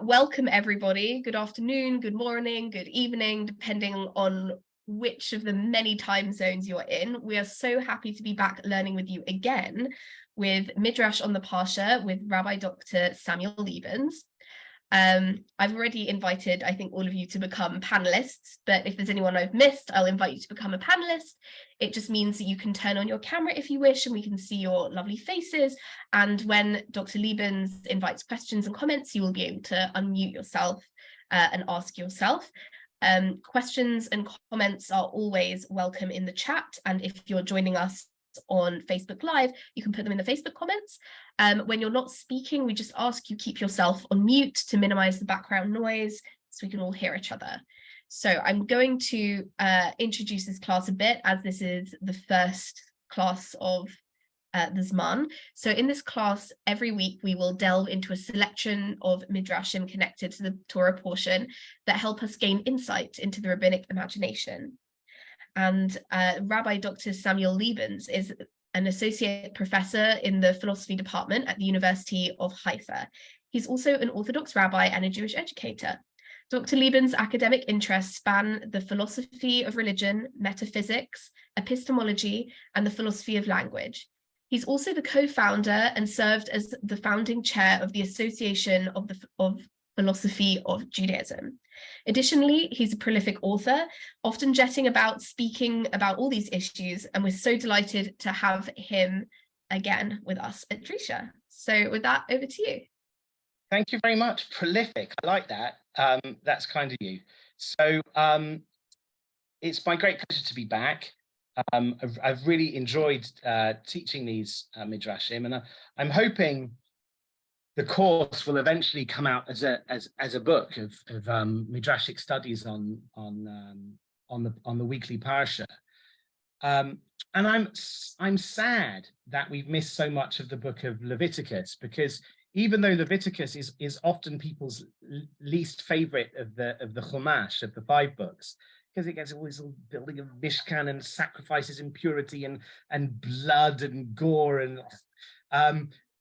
welcome everybody. Good afternoon, good morning, good evening, depending on which of the many time zones you're in. We are so happy to be back learning with you again with Midrash on the Parashah with Rabbi Dr. Samuel Lebens. I've already invited, I think, all of you to become panelists, but if there's anyone I've missed, I'll invite you to become a panelist. It just means that you can turn on your camera if you wish, and we can see your lovely faces. And when Dr. Lebens invites questions and comments, you will be able to unmute yourself and ask yourself. Questions and comments are always welcome in the chat. And if you're joining us on Facebook Live, you can put them in the Facebook comments. When you're not speaking, we just ask you keep yourself on mute to minimize the background noise so we can all hear each other. So I'm going to introduce this class a bit, as this is the first class of the Zman. So in this class, every week we will delve into a selection of Midrashim connected to the Torah portion that help us gain insight into the Rabbinic imagination. And Rabbi Dr. Samuel Lebens is an associate professor in the philosophy department at the University of Haifa. He's also an Orthodox rabbi and a Jewish educator. Dr. Lebens' academic interests span the philosophy of religion, metaphysics, epistemology, and the philosophy of language. He's also the co-founder and served as the founding chair of the Association of Philosophy of Judaism. Additionally, he's a prolific author, often jetting about speaking about all these issues, and we're so delighted to have him again with us at Drisha. So with that, over to you. Thank you very much. Prolific. I like that. That's kind of you. So it's my great pleasure to be back. I've really enjoyed teaching these Midrashim, and I'm hoping the course will eventually come out as a book of Midrashic studies on the weekly Parashah. And I'm sad that we've missed so much of the book of Leviticus, because even though Leviticus is often people's least favorite of the Chumash, of the 5 books, because it gets all this building of Mishkan and sacrifices and purity and blood and gore, and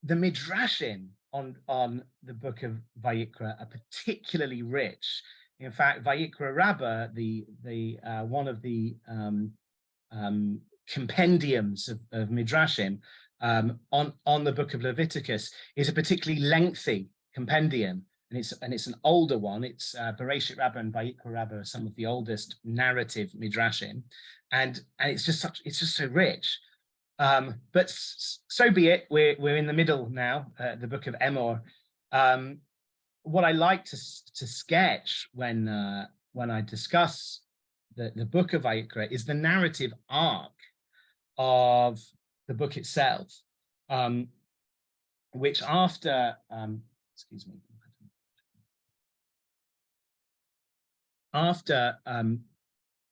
the Midrashim on the book of Vayikra are particularly rich. In fact, Vayikra Rabbah, the one of the compendiums of Midrashim on the book of Leviticus, is a particularly lengthy compendium, and it's an older one. It's Parashah Rabbah and Vayikra Rabbah are some of the oldest narrative Midrashim, and it's just so rich. But so be it. We're in the middle now, the book of Emor. What I like to sketch when I discuss the book of Vayikra is the narrative arc of the book itself, which after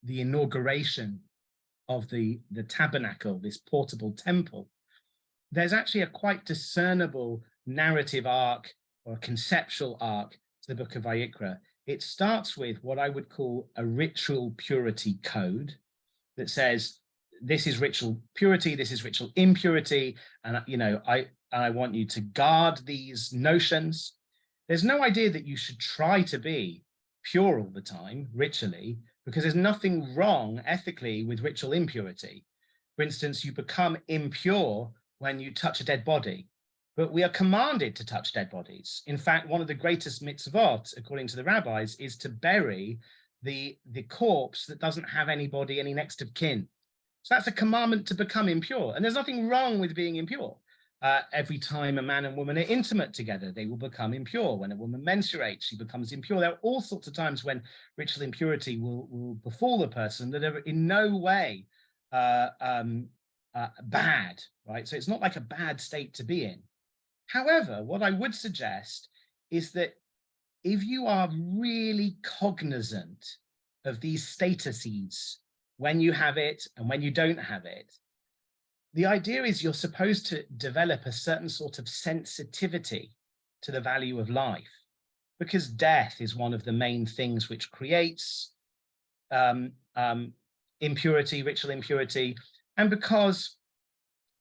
the inauguration of the tabernacle, this portable temple, there's actually a quite discernible narrative arc or a conceptual arc to the book of Vayikra. It starts with what I would call a ritual purity code that says, this is ritual purity, this is ritual impurity, and I want you to guard these notions. There's no idea that you should try to be pure all the time, ritually, because there's nothing wrong ethically with ritual impurity. For instance, you become impure when you touch a dead body, but we are commanded to touch dead bodies. In fact, one of the greatest mitzvot, according to the rabbis, is to bury the corpse that doesn't have anybody, any next of kin. So that's a commandment to become impure, and there's nothing wrong with being impure. Every time a man and woman are intimate together, they will become impure. When a woman menstruates, she becomes impure. There are all sorts of times when ritual impurity will befall a person that are in no way bad, right? So it's not like a bad state to be in. However, what I would suggest is that if you are really cognizant of these statuses, when you have it and when you don't have it, the idea is you're supposed to develop a certain sort of sensitivity to the value of life, because death is one of the main things which creates impurity, ritual impurity, and because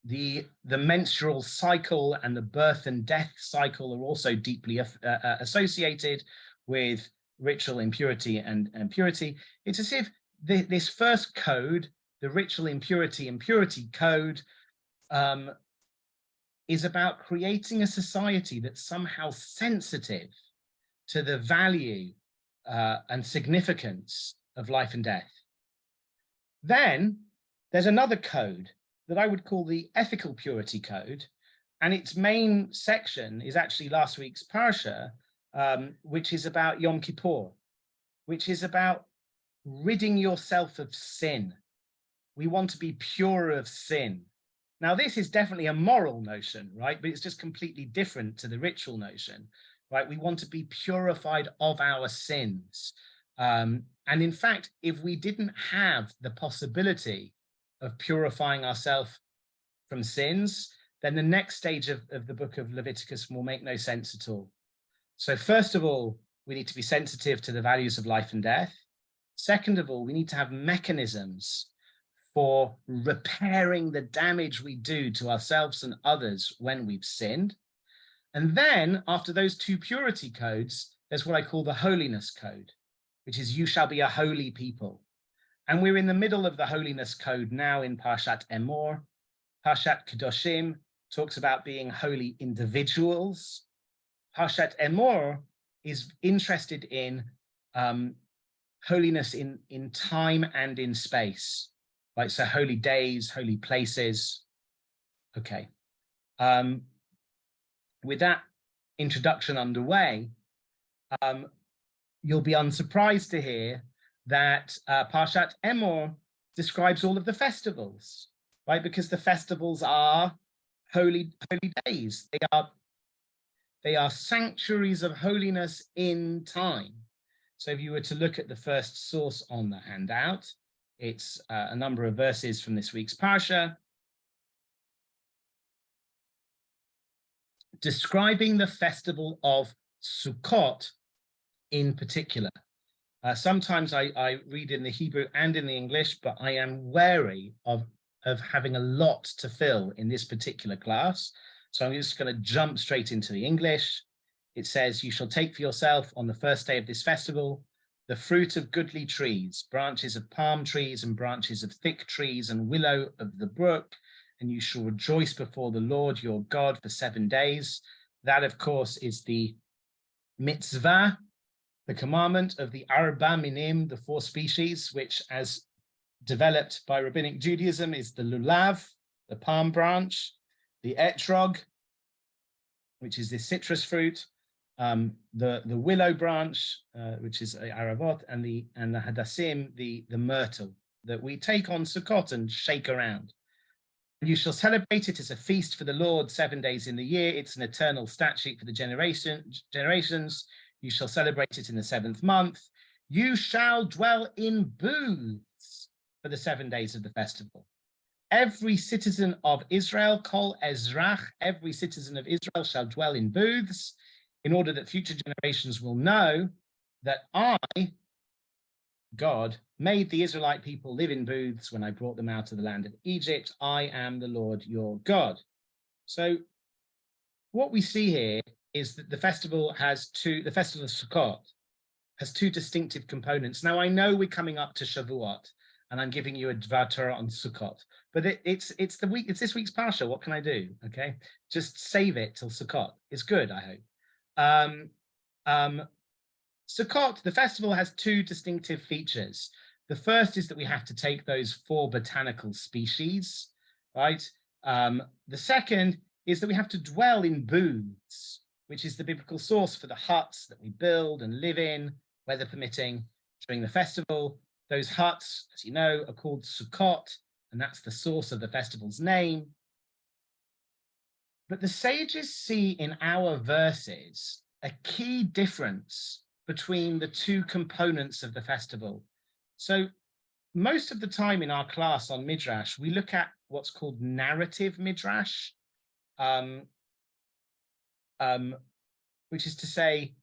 The menstrual cycle and the birth and death cycle are also deeply associated with ritual impurity and purity. It's as if this first code, the ritual impurity and purity code, is about creating a society that's somehow sensitive to the value and significance of life and death. Then there's another code that I would call the ethical purity code, and its main section is actually last week's Parashah, which is about Yom Kippur, which is about ridding yourself of sin. We want to be pure of sin. Now, this is definitely a moral notion, right? But it's just completely different to the ritual notion, right? We want to be purified of our sins. And in fact, if we didn't have the possibility of purifying ourselves from sins, then the next stage of the book of Leviticus will make no sense at all. So first of all, we need to be sensitive to the values of life and death. Second of all, we need to have mechanisms for repairing the damage we do to ourselves and others when we've sinned. And then after those two purity codes, there's what I call the holiness code, which is you shall be a holy people. And we're in the middle of the holiness code now in Parashat Emor. Parashat Kedoshim talks about being holy individuals. Parashat Emor is interested in holiness in time and in space, right? So holy days, holy places. Okay. With that introduction underway, you'll be unsurprised to hear that Parashat Emor describes all of the festivals, right? Because the festivals are holy days. They are sanctuaries of holiness in time. So if you were to look at the first source on the handout, it's a number of verses from this week's Parashah, describing the festival of Sukkot in particular. Sometimes I read in the Hebrew and in the English, but I am wary of having a lot to fill in this particular class. So I'm just going to jump straight into the English. It says, you shall take for yourself on the first day of this festival the fruit of goodly trees, branches of palm trees and branches of thick trees and willow of the brook, and you shall rejoice before the Lord your God for 7 days. That, of course, is the mitzvah, the commandment of the Arba Minim, the 4 species, which, as developed by Rabbinic Judaism, is the lulav, the palm branch, the etrog, which is the citrus fruit, the willow branch, which is aravot, and the hadassim, the myrtle, that we take on Sukkot and shake around. You shall celebrate it as a feast for the Lord 7 days in the year. It's an eternal statute for the generations. You shall celebrate it in the 7th month. You shall dwell in booths for the 7 days of the festival. Every citizen of Israel, kol ezrach, every citizen of Israel shall dwell in booths, in order that future generations will know that I, God, made the Israelite people live in booths when I brought them out of the land of Egypt. I am the Lord your God. So what we see here is that the festival of Sukkot has 2 distinctive components. Now, I know we're coming up to Shavuot, and I'm giving you a Dvar Torah on Sukkot, but it's this week's Parashah. What can I do? Okay, just save it till Sukkot. It's good, I hope. Sukkot, the festival, has 2 distinctive features. The first is that we have to take those 4 botanical species, right? The second is that we have to dwell in booths, which is the biblical source for the huts that we build and live in, weather permitting, during the festival. Those huts, as you know, are called Sukkot, and that's the source of the festival's name. But the sages see in our verses a key difference between the 2 components of the festival. So most of the time in our class on Midrash, we look at what's called narrative Midrash, which is to say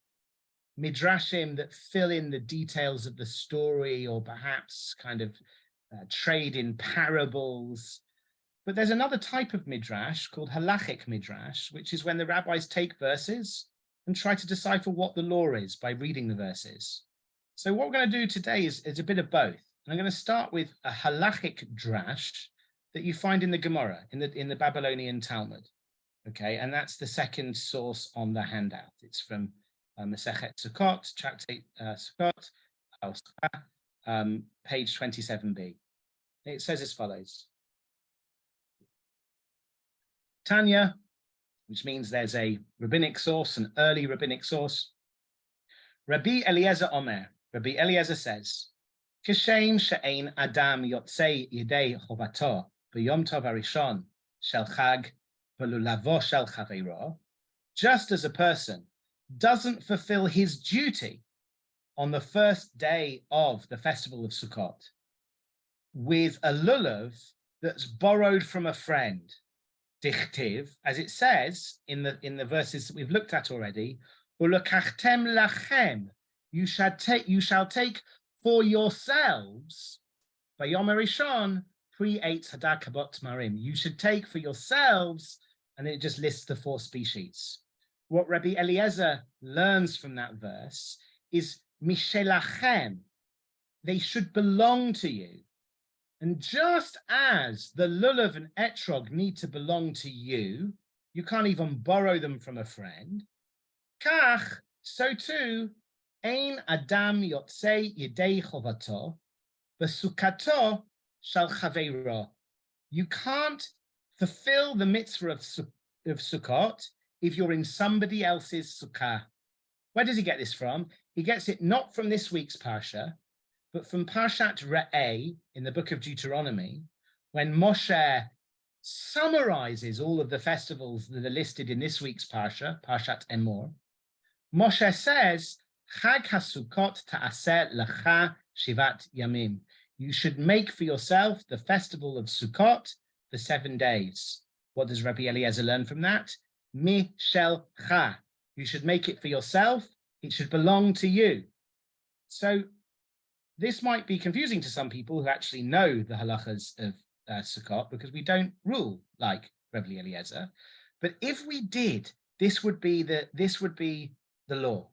Midrashim that fill in the details of the story, or perhaps kind of trade in parables. But there's another type of midrash called halachic midrash, which is when the rabbis take verses and try to decipher what the law is by reading the verses. So what we're going to do today is a bit of both. And I'm going to start with a halachic drash that you find in the Gemara, in the Babylonian Talmud. Okay, and that's the second source on the handout. It's from Masechet Sukkot, Tractate Sukkot, page 27b. It says as follows. Tanya, which means there's a rabbinic source, an early rabbinic source. Rabbi Eliezer Omer, Rabbi Eliezer says, Kishem she'ein adam yotzei yidei chovato b'yom tov harishon shel chag v'lulavo shel chaveiro, just as a person doesn't fulfill his duty on the first day of the festival of Sukkot with a lulav that's borrowed from a friend, dichtiv, as it says in the verses that we've looked at already, ulakachtem lachem, you shall take for yourselves, Bayom Rishon, pre-8 Hadar Kabot Marim. You should take for yourselves, and it just lists the 4 species. What Rabbi Eliezer learns from that verse is Mishelachem. They should belong to you. And just as the lulav and etrog need to belong to you, you can't even borrow them from a friend. Kach, so too, ein adam yotzei yidei chovato, b'sukato shal chaveiro. You can't fulfill the mitzvah of Sukkot if you're in somebody else's sukkah. Where does he get this from? He gets it not from this week's Parashah, but from Parashat Re'eh in the book of Deuteronomy, when Moshe summarizes all of the festivals that are listed in this week's Parashah, Parashat Emor. Moshe says, Chag HaSukkot ta'aseh lecha shivat yamim. You should make for yourself the festival of Sukkot for 7 days. What does Rabbi Eliezer learn from that? Mishelcha. You should make it for yourself. It should belong to you. So this might be confusing to some people who actually know the halachas of Sukkot, because we don't rule like Rabbi Eliezer. But if we did, this would be the law.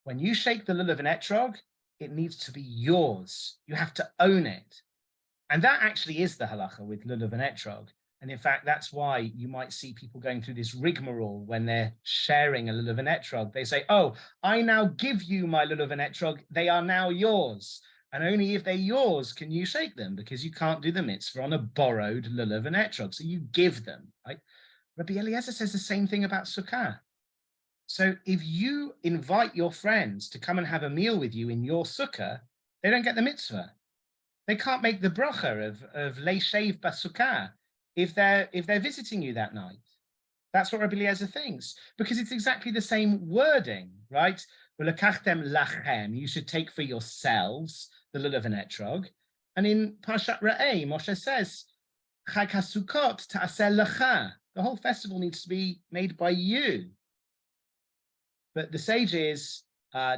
When you shake the lulav and etrog, it needs to be yours. You have to own it. And that actually is the halacha with lulav and etrog. And in fact, that's why you might see people going through this rigmarole when they're sharing a lulav and etrog. They say, oh, I now give you my lulav and etrog. They are now yours. And only if they're yours can you shake them, because you can't do the mitzvah on a borrowed lulav and etrog. So you give them, right? Rabbi Eliezer says the same thing about sukkah. So if you invite your friends to come and have a meal with you in your sukkah, they don't get the mitzvah. They can't make the bracha of leishev basukkah if they're visiting you that night. That's what Rabbi Eliezer thinks, because it's exactly the same wording, right? V'lekachtem lachem, you should take for yourselves the lulav and etrog. And in Parashat Re'eh, Moshe says, Chag HaSukkot ta'aseh lecha. The whole festival needs to be made by you. But the sages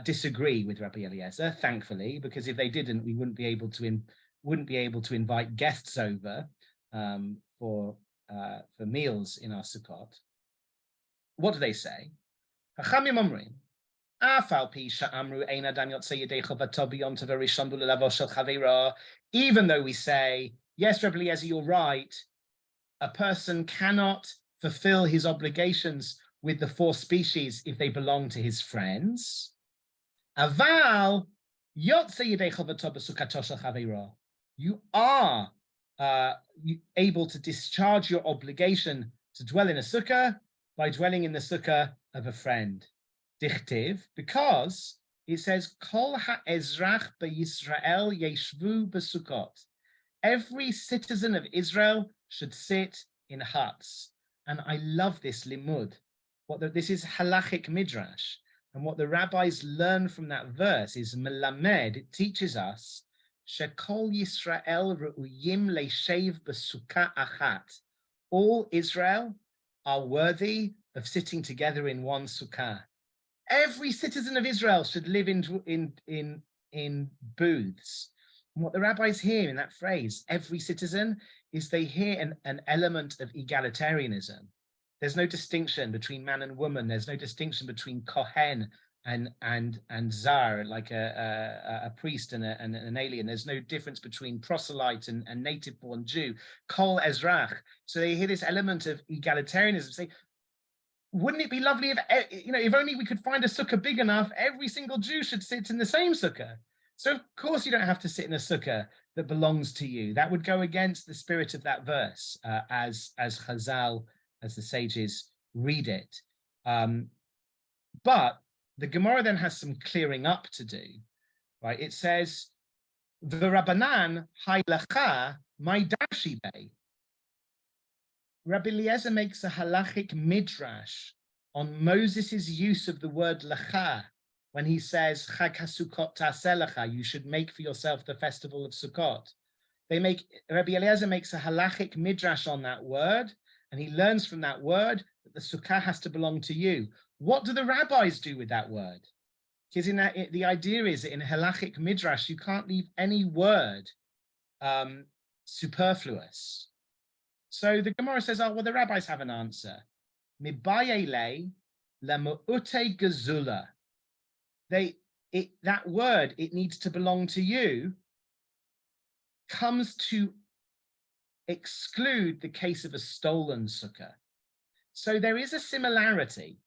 disagree with Rabbi Eliezer, thankfully, because if they didn't, we wouldn't be able to invite guests over for meals in our Sukkot. What do they say? Chachamim omrim, afal pi sha'amru ein adam yotzei yedei chovato b'yom tov harishon b'lulavo shel chaveiro. Even though we say, yes, Rabbi Eliezer, you're right, a person cannot fulfill his obligations with the 4 species if they belong to his friends. Aval yotzei yedei chovato b'sukato shel chaveiro. You are able to discharge your obligation to dwell in a sukkah by dwelling in the sukkah of a friend. Dichtiv, because it says, Kol ha'ezrach b'Yisrael yeshvu b'sukkot. Every citizen of Israel should sit in huts. And I love this limud. This is halachic midrash. And what the rabbis learn from that verse is melamed. It teaches us Shekol Yisrael re'uyim leishev b'sukkah achat. All Israel are worthy of sitting together in one sukkah. Every citizen of Israel should live in booths. And what the rabbis hear in that phrase, every citizen, is they hear an element of egalitarianism. There's no distinction between man and woman. There's no distinction between kohen and zar, like a priest and an alien. There's no difference between proselyte and native-born Jew. Kol ezrach. So they hear this element of egalitarianism. Say, wouldn't it be lovely if, if only we could find a sukkah big enough, every single Jew should sit in the same sukkah. So of course you don't have to sit in a sukkah that belongs to you. That would go against the spirit of that verse, as Chazal, as the sages read it. But the Gemara then has some clearing up to do, right? It says, "V'Rabbanan haylacha ma'dashi bei." Rabbi Eliezer makes a halachic midrash on Moses's use of the word lacha when he says, "Chag HaSukkot ta'aseh lacha," you should make for yourself the festival of Sukkot. Rabbi Eliezer makes a halachic midrash on that word, and he learns from that word that the sukkah has to belong to you. What do the rabbis do with that word? Because the idea is that in halachic midrash, you can't leave any word superfluous. So the Gemara says, oh, well, the rabbis have an answer. Mibayele lemu'ute gezula. That word, it needs to belong to you, comes to exclude the case of a stolen sukkah. So there is a similarity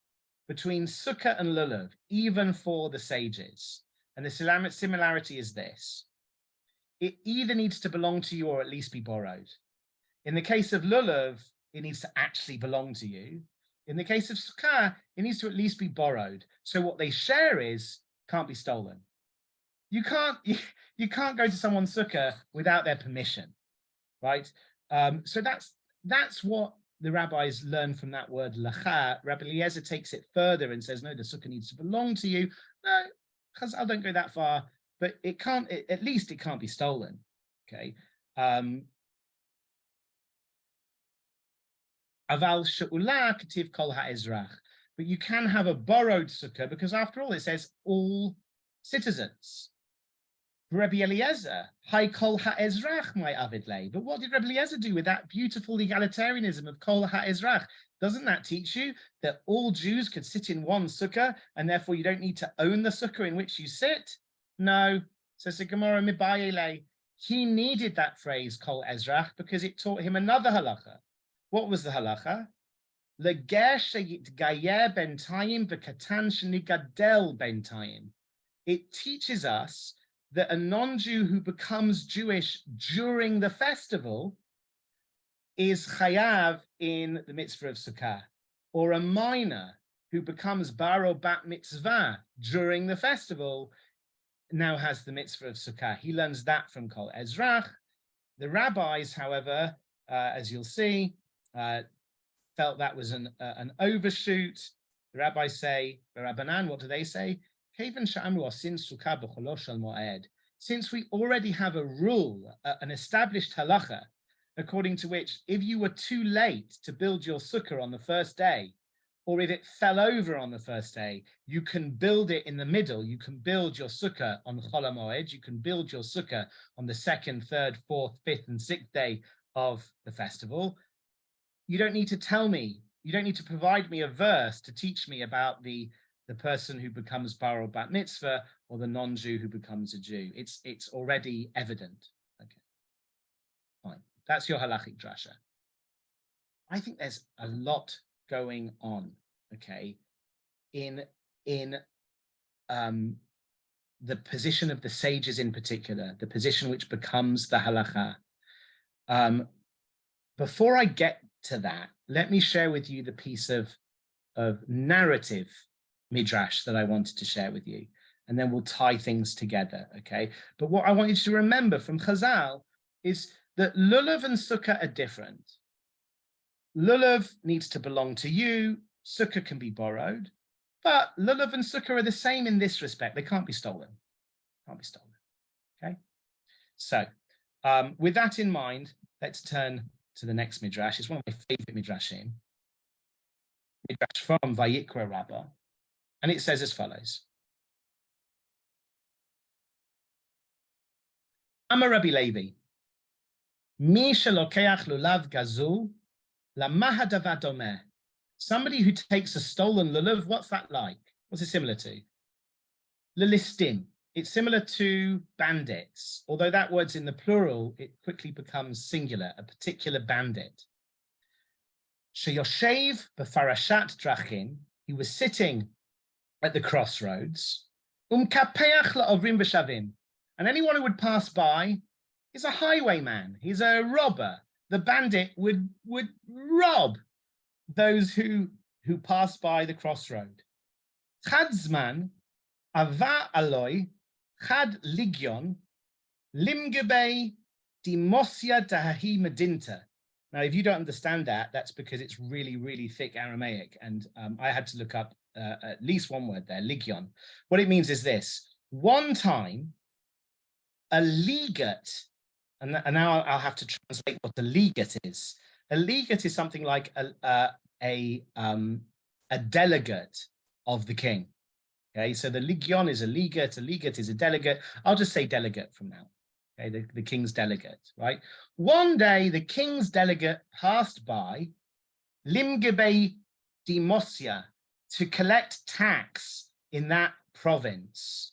between sukkah and lulav, even for the sages. And the similarity is this. It either needs to belong to you or at least be borrowed. In the case of lulav, it needs to actually belong to you. In the case of sukkah, it needs to at least be borrowed. So what they share can't be stolen. You can't go to someone's sukkah without their permission, right? So that's what the rabbis learn from that word lacha. Rabbi Eliezer takes it further and says, no, the sukkah needs to belong to you. No, because I don't go that far, but at least it can't be stolen. Okay. Aval she'ula kativ kol ha'ezrach. But you can have a borrowed sukkah because after all, it says all citizens. Rabbi Eliezer, Hai kol ha'ezrach my avidle. But what did Rabbi Eliezer do with that beautiful egalitarianism of kol ha'ezrach? Doesn't that teach you that all Jews could sit in one sukkah and therefore you don't need to own the sukkah in which you sit? No. Says the Gemara mibayele. He needed that phrase kol ezrach because it taught him another halacha. What was the halacha? Leger sheyitgayer bentayim v'katan shenigadel bentayim. It teaches us that a non-Jew who becomes Jewish during the festival is chayav in the mitzvah of sukkah, or a minor who becomes bar or bat mitzvah during the festival now has the mitzvah of sukkah. He learns that from kol ezrach. The rabbis, however, as you'll see, felt that was an overshoot. The rabbis say, Rabbanan, what do they say? Since we already have a rule, an established halacha, according to which if you were too late to build your sukkah on the first day, or if it fell over on the first day, you can build it in the middle. You can build your sukkah on Chol HaMoed. You can build your sukkah on the second, third, fourth, fifth, and sixth day of the festival. You don't need to tell me. You don't need to provide me a verse to teach me about the person who becomes bar or bat mitzvah or the non-Jew who becomes a Jew. It's already evident. Okay, fine. That's your halachic drasha. I think there's a lot going on, okay, in the position of the sages in particular, the position which becomes the halacha. Before I get to that, let me share with you the piece of narrative midrash that I wanted to share with you, and then we'll tie things together, okay? But what I want you to remember from Chazal is that lulav and sukkah are different. Lulav needs to belong to you, sukkah can be borrowed, but lulav and sukkah are the same in this respect. They can't be stolen. Can't be stolen, okay? So with that in mind, let's turn to the next midrash. It's one of my favorite midrashim. Midrash from Vayikra Rabbah. And it says as follows. Amar Rabbi Levi, Mi shelokeach lulav gazul, lama hadavar domeh. Somebody who takes a stolen lulav, what's that like? What's it similar to? Lilistin. It's similar to bandits, although that word's in the plural, it quickly becomes singular, a particular bandit. Sheyoshev b'farashat drachim, he was sitting at the crossroads, kapeach la'ovrim v'shavim, and anyone who would pass by is a highwayman, he's a robber. The bandit would rob those who pass by the crossroad. Chadzman ava aloi chad ligion limgebe dimosia dahi medinta. Now, if you don't understand that, that's because it's really, really thick Aramaic, and I had to look up at least one word there, ligion. What it means is this: one time, a legate, and now I'll have to translate what a legate is. A legate is something like a delegate of the king. Okay, so the legion is a legate is a delegate. I'll just say delegate from now. Okay, the king's delegate, right? One day, the king's delegate passed by Limgebe Dimosia to collect tax in that province.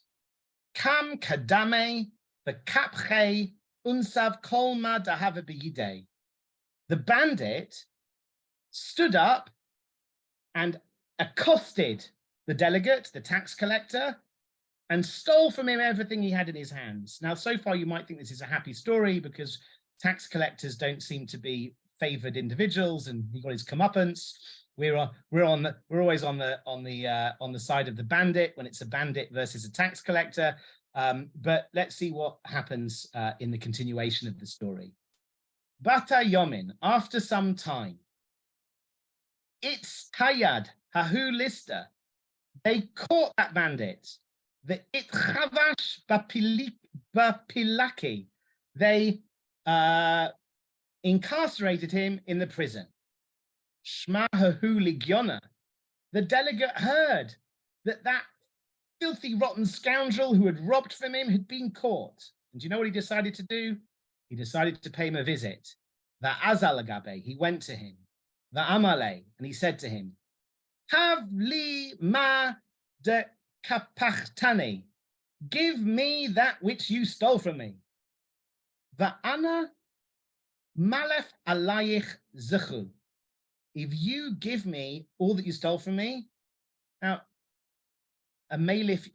Kam kadame v'kapche unsav kolma dahava b'yidei. The bandit stood up and accosted the delegate, the tax collector, and stole from him everything he had in his hands. Now, so far, you might think this is a happy story because tax collectors don't seem to be favored individuals, and he got his comeuppance. We're always on the side of the bandit when it's a bandit versus a tax collector. But let's see what happens in the continuation of the story. Bata Yomin, after some time, it's Tayad Hahu Lister. They caught that bandit. The Itchavash Bapilaki. They incarcerated him in the prison. Shma Hahu Ligiona. The delegate heard that filthy, rotten scoundrel who had robbed from him had been caught. And do you know what he decided to do? He decided to pay him a visit. The Azalagabe, he went to him. The Amale, and he said to him, Have li ma de kapachtani, give me that which you stole from me. The Ana malef alayich zechu. If you give me all that you stole from me, now a melif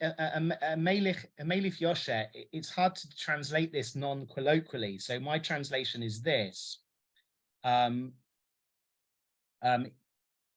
yosher, it's hard to translate this non-colloquially. So my translation is this. The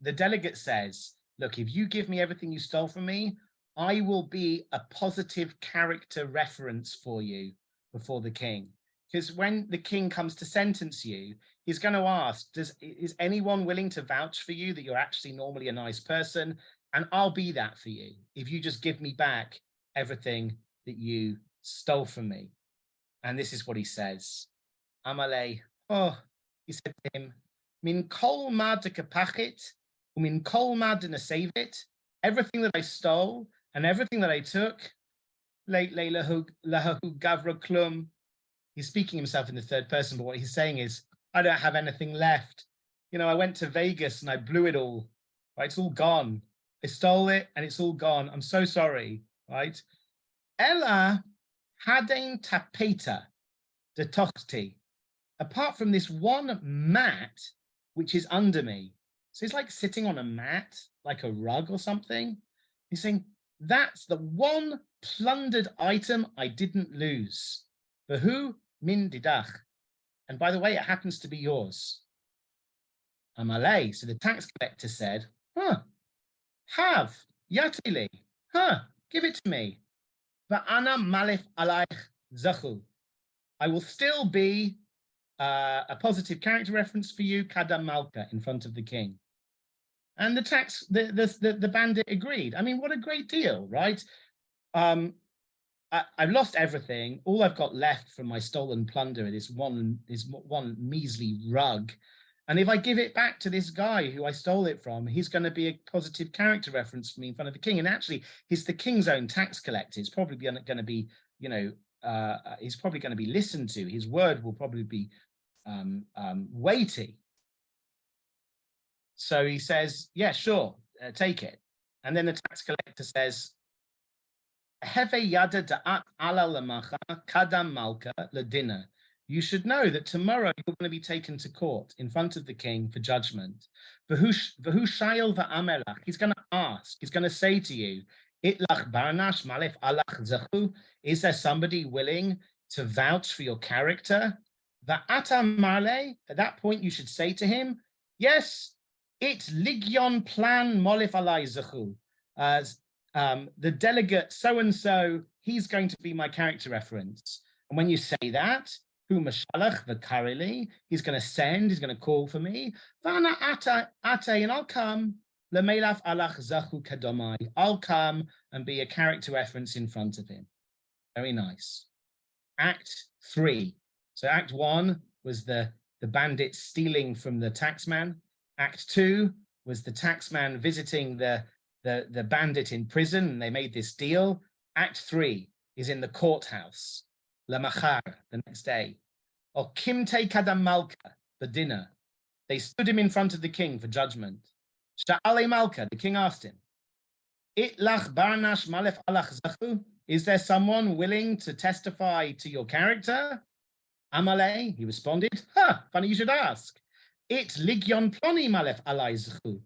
delegate says, look, if you give me everything you stole from me, I will be a positive character reference for you before the king. Because when the king comes to sentence you, he's going to ask, is anyone willing to vouch for you that you're actually normally a nice person? And I'll be that for you if you just give me back everything that you stole from me. And this is what he says. Amalei, he said to him, Min kol mad de kapachit, min kol mad de nasavit, everything that I stole and everything that I took, lahu gavra klum. He's speaking himself in the third person, but what he's saying is, I don't have anything left. You know, I went to Vegas and I blew it all, right? It's all gone. I stole it and it's all gone. I'm so sorry, right? Ella hadein tapeta de tochti. Apart from this one mat, which is under me. So it's like sitting on a mat, like a rug or something. He's saying, that's the one plundered item I didn't lose. Behu min didach. And by the way, it happens to be yours. Amalei. So the tax collector said, have, yatili, give it to me. Va'ana malif alaich zachu. I will still be a positive character reference for you, Kadam Malka, in front of the king. And the bandit agreed. I mean, what a great deal, right? I've lost everything. All I've got left from my stolen plunder is one measly rug. And if I give it back to this guy who I stole it from, he's going to be a positive character reference for me in front of the king. And actually, he's the king's own tax collector. It's probably going to be, you know, he's probably going to be listened to. His word will probably be weighty. So he says, yeah, sure, take it. And then the tax collector says, you should know that tomorrow you're going to be taken to court in front of the king for judgment. He's going to ask, he's going to say to you, is there somebody willing to vouch for your character? At that point, you should say to him, yes, it's Ligyon plan molif alai zachu. The delegate so-and-so, he's going to be my character reference. And when you say that, hu mashalach v'karili, he's going to send, he's going to call for me. Vana ate, and I'll come. Lemelaf alach zachu kadomai. I'll come and be a character reference in front of him. Very nice. Act 3. So Act 1 was the bandit stealing from the taxman. Act 2 was the taxman visiting the bandit in prison, and they made this deal. Act 3 is in the courthouse, lamachar, the next day. Or kimte kadam malka, the dinner. They stood him in front of the king for judgment. Sha'ale malka, the king asked him, Itlach barnash malef alach zachu, is there someone willing to testify to your character? Amale, he responded, funny you should ask. It ligyon ploni malef alai zachu.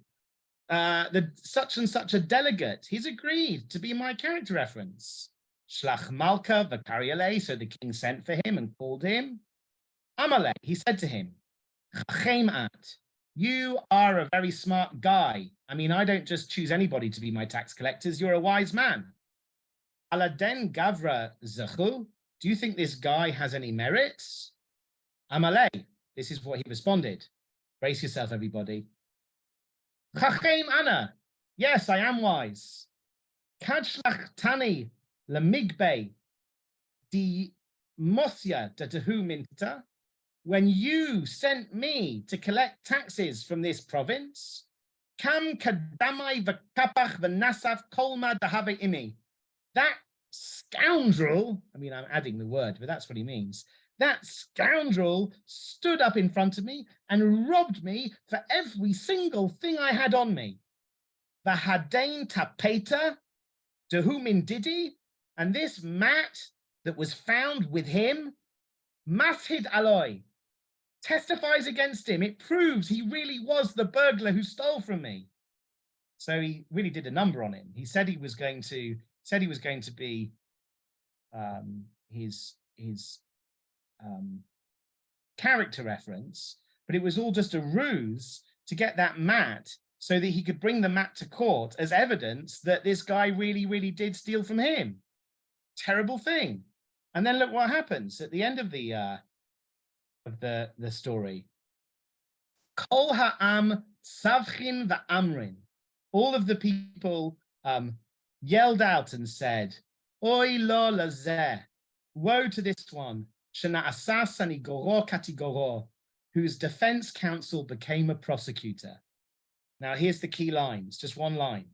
The such and such a delegate, he's agreed to be my character reference. Shlach malka v'kariale, so the king sent for him and called him. Amale, he said to him, Chachem at, you are a very smart guy. I mean, I don't just choose anybody to be my tax collectors. You're a wise man. Aladen gavra zachu, do you think this guy has any merits? Amale, this is what he responded. Brace yourself, everybody. Chachem ana, yes, I am wise. Kadshlach tani lemigbe di mosya datahu minta. When you sent me to collect taxes from this province, kam kadamai v'kapach v'nasaf kolma dahave imi. That scoundrel, I mean, I'm adding the word, but that's what he means. That scoundrel stood up in front of me and robbed me for every single thing I had on me. V'hadain tapeta, dehumin didi, and this mat that was found with him, mashid aloi, testifies against him. It proves he really was the burglar who stole from me. So he really did a number on him. He said he was going to be his character reference, but it was all just a ruse to get that mat so that he could bring the mat to court as evidence that this guy really did steal from him. Terrible thing. And then look what happens at the end of the story. Kol ha'am savchin va'amrin. All of the people yelled out and said, Oy lo lazeh, woe to this one, shena'asa sanigoro katigoro, whose defense counsel became a prosecutor. Now here's the key lines, just one line,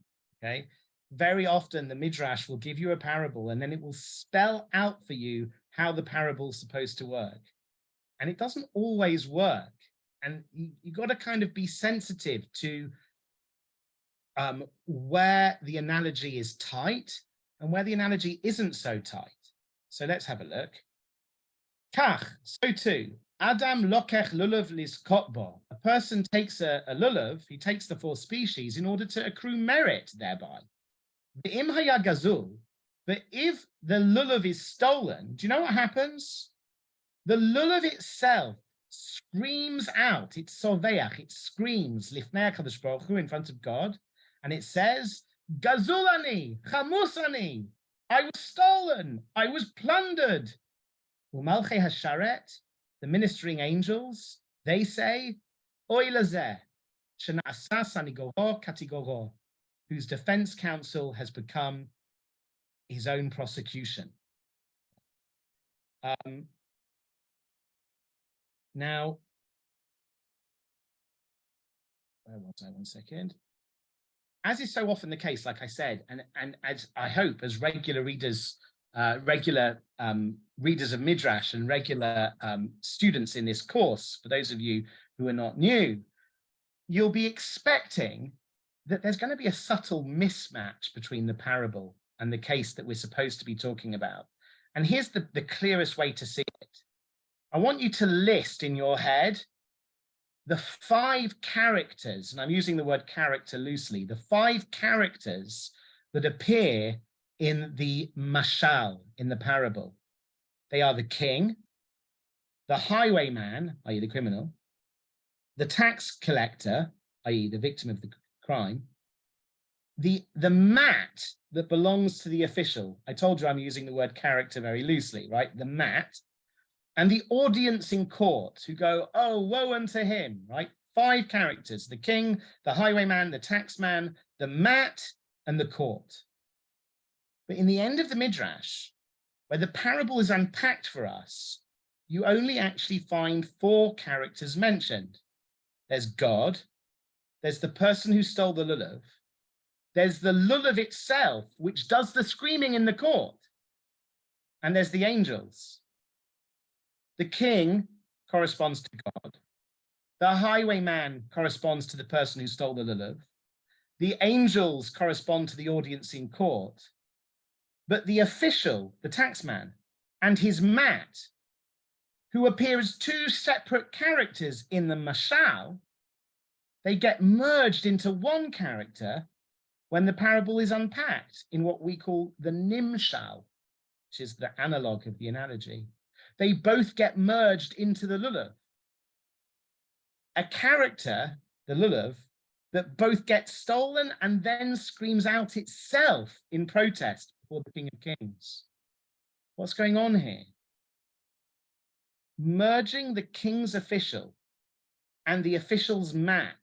okay? Very often the Midrash will give you a parable and then it will spell out for you how the parable's supposed to work. And it doesn't always work. And you got to kind of be sensitive to where the analogy is tight and where the analogy isn't so tight. So let's have a look. Kach, so too, Adam lokech lulav liskotbo. A person takes a lulav, he takes the 4 species in order to accrue merit thereby. V'im haya gazul, but if the lulav is stolen, do you know what happens? The lulav itself screams out, it's soveach, it screams, lifnei HaKadosh Baruch Hu, in front of God, and it says, Gazulani, chamusani, I was stolen, I was plundered. Umalchei hasharet, the ministering angels, they say, Oy lazeh, shena'asa sanigoro katigoro, whose defense counsel has become his own prosecution. Now, where was I? 1 second. As is so often the case, like I said, and as I hope as regular readers regular readers of Midrash and regular students in this course, for those of you who are not new, you'll be expecting that there's going to be a subtle mismatch between the parable and the case that we're supposed to be talking about. And here's the clearest way to see it. I want you to list in your head the 5 characters, and I'm using the word character loosely, the 5 characters that appear in the mashal, in the parable. They are the king, the highwayman, i.e. the criminal, the tax collector, i.e. the victim of the crime, the mat that belongs to the official. I told you I'm using the word character very loosely, right? The mat, and the audience in court who go, oh, woe unto him, right? 5 characters, the king, the highwayman, the taxman, the mat, and the court. But in the end of the Midrash, where the parable is unpacked for us, you only actually find 4 characters mentioned. There's God, there's the person who stole the lulav, there's the lulav itself, which does the screaming in the court, and there's the angels. The king corresponds to God. The highwayman corresponds to the person who stole the lulav. The angels correspond to the audience in court. But the official, the taxman, and his mat, who appear as 2 separate characters in the mashal, they get merged into one character when the parable is unpacked in what we call the nimshal, which is the analog of the analogy. They both get merged into the lulav. A character, the lulav, that both gets stolen and then screams out itself in protest before the King of Kings. What's going on here? Merging the king's official and the official's mat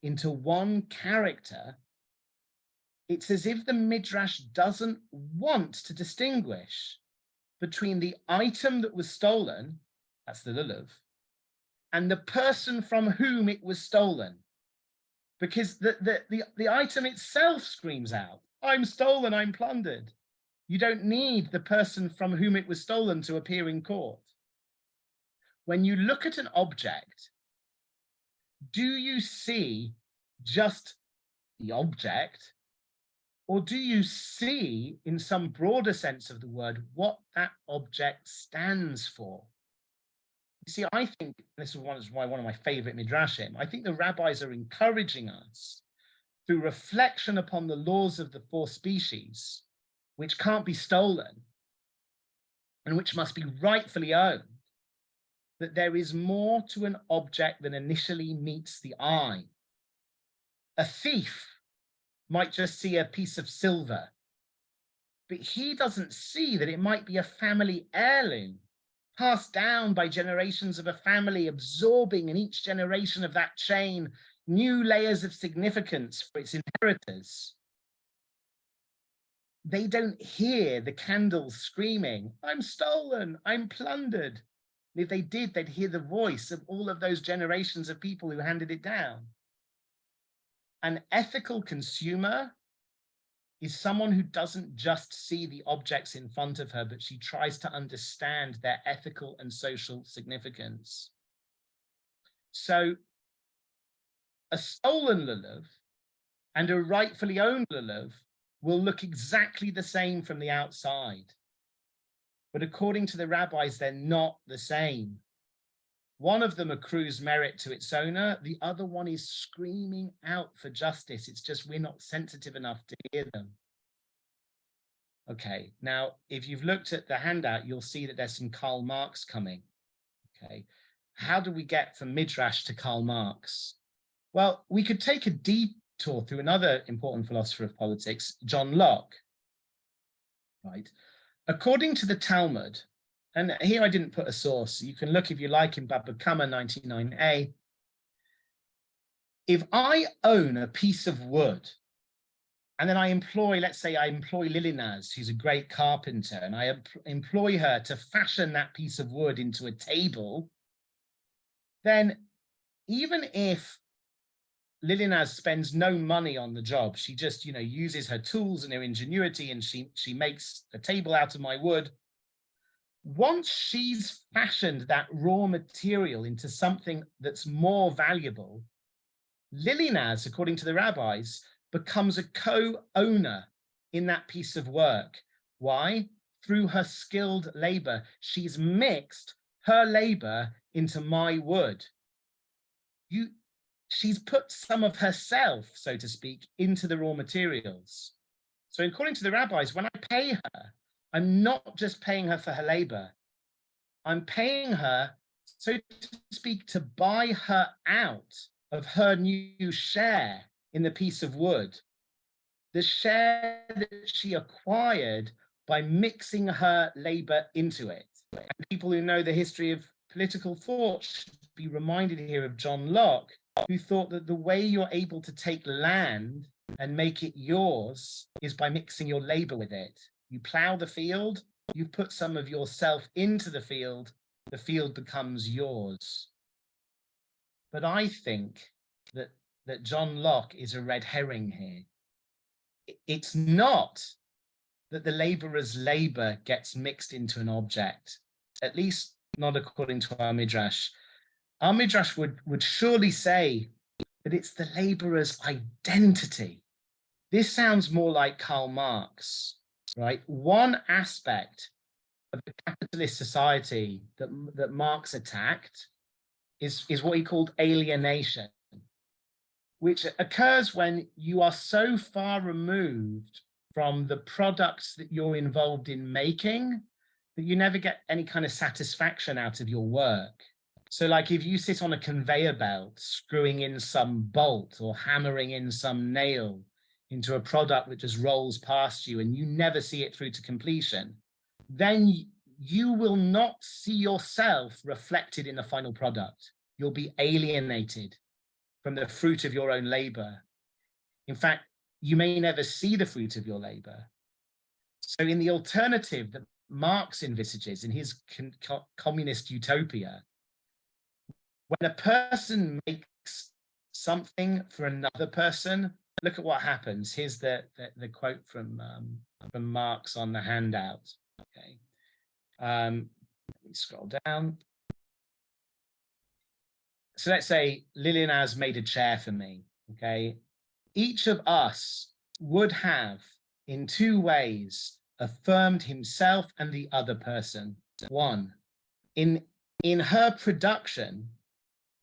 into one character, it's as if the Midrash doesn't want to distinguish between the item that was stolen, that's the lulav, and the person from whom it was stolen. Because the item itself screams out, I'm stolen, I'm plundered. You don't need the person from whom it was stolen to appear in court. When you look at an object, do you see just the object, or do you see, in some broader sense of the word, what that object stands for? You see, I think, this is why one of my favorite Midrashim, I think the rabbis are encouraging us through reflection upon the laws of the 4 species, which can't be stolen and which must be rightfully owned, that there is more to an object than initially meets the eye. A thief might just see a piece of silver, but he doesn't see that it might be a family heirloom passed down by generations of a family, absorbing in each generation of that chain new layers of significance for its inheritors. They don't hear the candles screaming, I'm stolen, I'm plundered. And if they did, they'd hear the voice of all of those generations of people who handed it down. An ethical consumer is someone who doesn't just see the objects in front of her, but she tries to understand their ethical and social significance. So a stolen lulav and a rightfully owned lulav will look exactly the same from the outside. But according to the rabbis, they're not the same. One of them accrues merit to its owner. The other one is screaming out for justice. It's just we're not sensitive enough to hear them. Okay, now, if you've looked at the handout, you'll see that there's some Karl Marx coming. Okay, how do we get from Midrash to Karl Marx? Well, we could take a detour through another important philosopher of politics, John Locke. Right? According to the Talmud, and here I didn't put a source, you can look if you like in Baba Kama 99a. If I own a piece of wood, and then I employ, let's say I employ Lilinaz, who's a great carpenter, and I employ her to fashion that piece of wood into a table, then even if Lilienaz spends no money on the job. She just, uses her tools and her ingenuity, and she makes a table out of my wood. Once she's fashioned that raw material into something that's more valuable, Lilienaz, according to the rabbis, becomes a co-owner in that piece of work. Why? Through her skilled labor. She's mixed her labor into my wood. She's put some of herself, so to speak, into the raw materials. So according to the rabbis, when I pay her, I'm not just paying her for her labor. I'm paying her, so to speak, to buy her out of her new share in the piece of wood. The share that she acquired by mixing her labor into it. And people who know the history of political thought should be reminded here of John Locke, who thought that the way you're able to take land and make it yours is by mixing your labor with it. You plow the field, you put some of yourself into the field becomes yours. But I think that John Locke is a red herring here. It's not that the laborer's labor gets mixed into an object, at least not according to our Midrash. Our Midrash would surely say that it's the laborer's identity. This sounds more like Karl Marx, right? One aspect of the capitalist society that Marx attacked is what he called alienation, which occurs when you are so far removed from the products that you're involved in making that you never get any kind of satisfaction out of your work. So like if you sit on a conveyor belt, screwing in some bolt or hammering in some nail into a product that just rolls past you and you never see it through to completion, then you will not see yourself reflected in the final product. You'll be alienated from the fruit of your own labor. In fact, you may never see the fruit of your labor. So in the alternative that Marx envisages in his communist utopia, when a person makes something for another person, look at what happens. Here's the quote from Marx on the handout. Okay, let me scroll down. So let's say Lilienaz made a chair for me. Okay, each of us would have, in two ways, affirmed himself and the other person. One, in her production,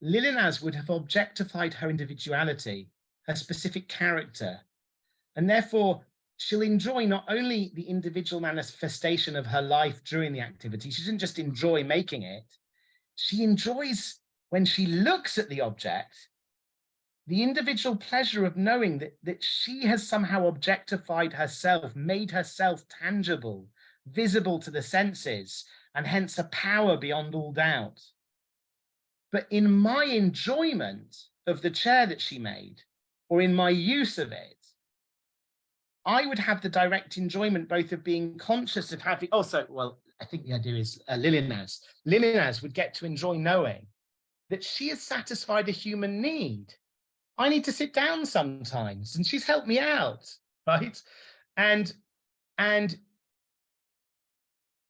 Lilienaz would have objectified her individuality, her specific character, and therefore she'll enjoy not only the individual manifestation of her life during the activity, she doesn't just enjoy making it, she enjoys, when she looks at the object, the individual pleasure of knowing that she has somehow objectified herself, made herself tangible, visible to the senses, and hence a power beyond all doubt. But in my enjoyment of the chair that she made, or in my use of it, I would have the direct enjoyment both of being conscious of having, I think the idea is Lilienaz would get to enjoy knowing that she has satisfied a human need. I need to sit down sometimes, and she's helped me out, right? And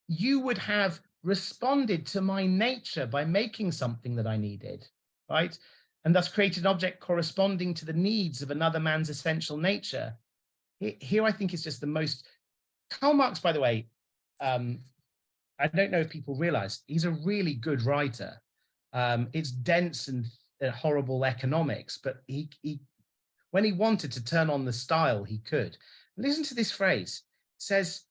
you would have responded to my nature by making something that I needed, right? And thus created an object corresponding to the needs of another man's essential nature. Here, I think, is just the most... Karl Marx, by the way, I don't know if people realize, he's a really good writer. It's dense and horrible economics, but he when he wanted to turn on the style, he could. Listen to this phrase. It says,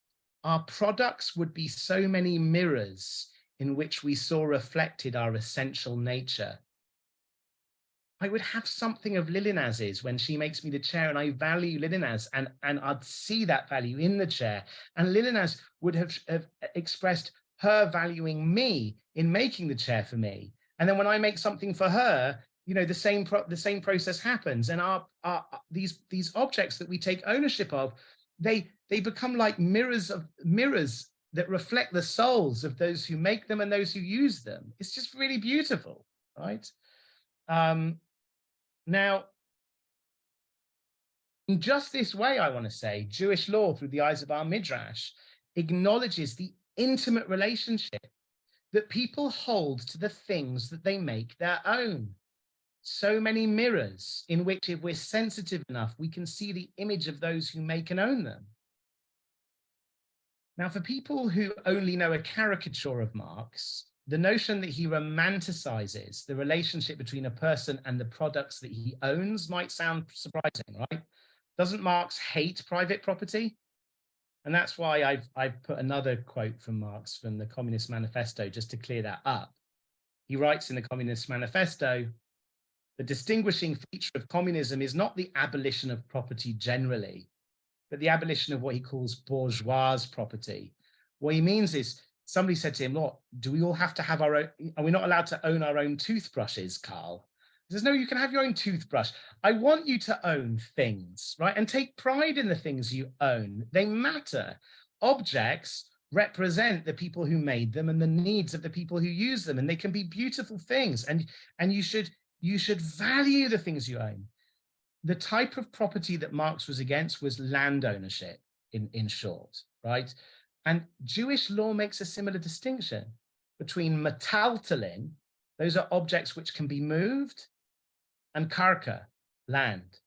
our products would be so many mirrors in which we saw reflected our essential nature. I would have something of Lilienaz's when she makes me the chair, and I value Lilienaz, and I'd see that value in the chair. And Lilienaz would have expressed her valuing me in making the chair for me. And then when I make something for her, the same process happens. And these objects that we take ownership of, they become like mirrors that reflect the souls of those who make them and those who use them. It's just really beautiful, right? Now, In just this way, I want to say, Jewish law through the eyes of our Midrash acknowledges the intimate relationship that people hold to the things that they make their own. So many mirrors in which, if we're sensitive enough, we can see the image of those who make and own them. Now, for people who only know a caricature of Marx, the notion that he romanticizes the relationship between a person and the products that he owns might sound surprising, right? Doesn't Marx hate private property? And that's why I've put another quote from Marx from the Communist Manifesto, just to clear that up. He writes in the Communist Manifesto, the distinguishing feature of communism is not the abolition of property generally, but the abolition of what he calls bourgeois property. What he means is, somebody said to him, look, do we all have to have our own, are we not allowed to own our own toothbrushes, Carl? He says, no, you can have your own toothbrush. I want you to own things, right? And take pride in the things you own. They matter. Objects represent the people who made them and the needs of the people who use them. And they can be beautiful things. And you should value the things you own. The type of property that Marx was against was land ownership, in short, right? And Jewish law makes a similar distinction between metaltalin, those are objects which can be moved, and karka, land.